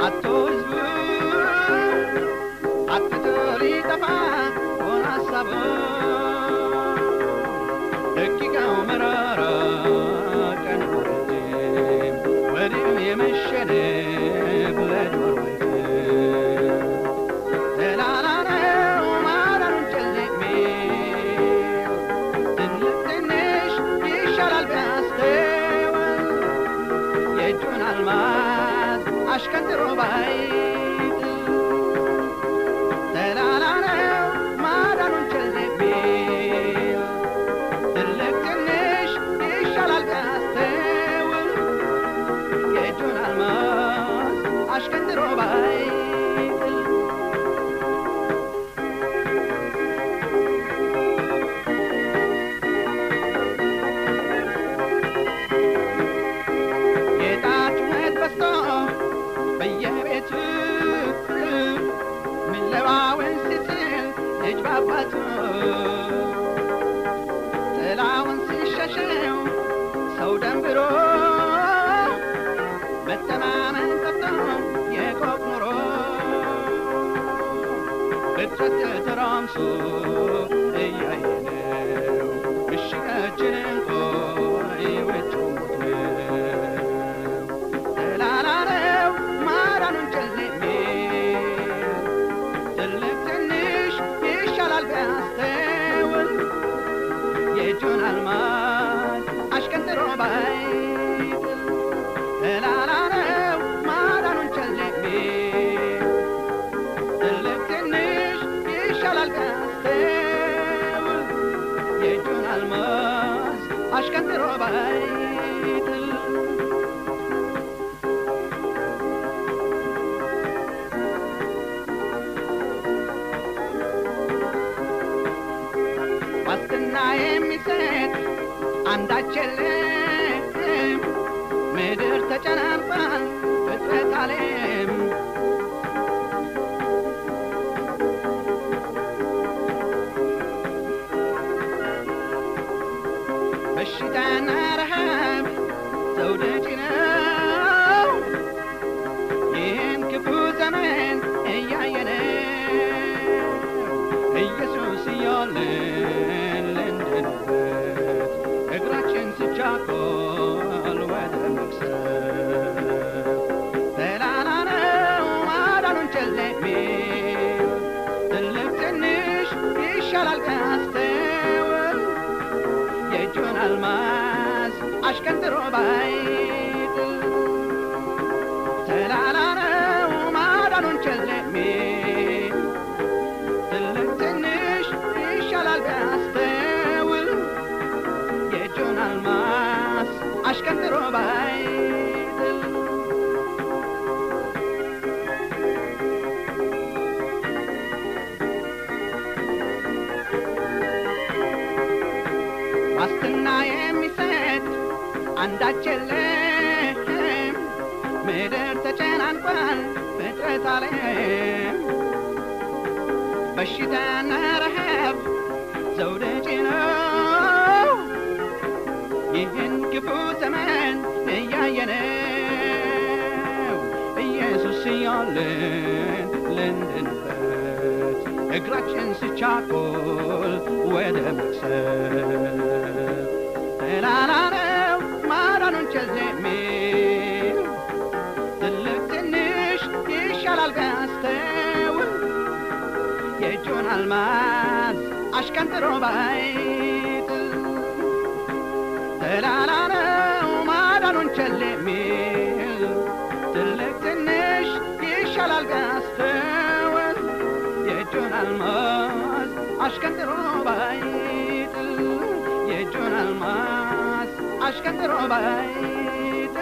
አቶዝቡ አትቶሊ ጠፋ ወናሳቦ ደቂቃው መራራ ቀን ወረጅም ወዲም የመሸነ ብለጆር ወይት ተላላነው ማዳኑን ጨልሜ ትንሽ ይሻላል ቢያስተወል የእጁን አልማዝ አሽከንጥሮ ባይጥ ተላላነው ማዳኑን ጨልሜ ትንሽ ይሻላል ቢያስተውል የእጁን አልማዝ አሽከንጥሮ ባይጥ የጣት ጩኸት በዝቶ በየቤቱ ሚለዋወን ሲስል ልጅ ባባቱ ጥላውን ሲሸሸው ሰው ደንብሮ መተማመን ጠፍቶ የቆቅ ኑሮ እጥረት ተራምሶ እያየነው ምሽጋችንን ቆይ ውጭ ሞት ነው ተላላነው ማዳኑን ጨልሜ ትልቅ ትንሽ ይሻላል ቢያስተውል የእጁን አልማዝ አሽከንጥሮ ባይጥ ተላላነው ማዳኑን ጨልሜ ትልቅ ትንሽ ይሻላል ቢያስተውል የእጁን አልማዝ አሽከንጥሮ ባይጥ ዋስትና የሚሰጥ አንዳች የለም ምድር ተጨናንቋል ፍጥረት ዓለም በሽታና ረሃብ ዘውድ ጭነው ይህን ክፉ ዘመን እያየነው ኢየሱስ እያለን ልንድንበት እግራችን ስቻኮል ወደ መቅሰፍ ተላላነው ማዳኑን ጨልሜ ትልቅ ትንሽ ይሻላል ቢያስተውል የእጁን አልማዝ አሽከንጥሮ ባይጥ ተላላነው ማዳኑን ጨልሜ ትልቅ ትንሽ ይሻላል ቢያስተውል የእጁን አልማዝ አሽከንጥሮ ባይጥ ዋስትና የሚሰጥ አንዳች የለም ምድር ተጨናንቋል ፍጥረት ዓለም በሽታና ረሃብ ዘውድ ጭነው ይህን ክፉ ዘመን እያየነው ኢየሱስ እያለን ልንድንበት እግራችን ስቻኮል ወደ መቅሰፍ ተላላነው ማዳኑን ጨልሜ ትልቅ ትንሽ ይሻላል ቢያስተውል የእጁን አልማዝ አሽከንጥሮ ባይጥ ተላላነው ማዳኑን ጨልሜ ትልቅ ትንሽ ይሻላል ቢያስተውል የእጁን አልማዝ አሽከንጥሮ ባይጥ የእጁን አልማዝ አሽከንጥሮ ባይጥ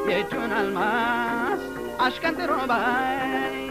የእጁን አልማዝ አሽከንጥሮ ባይጥ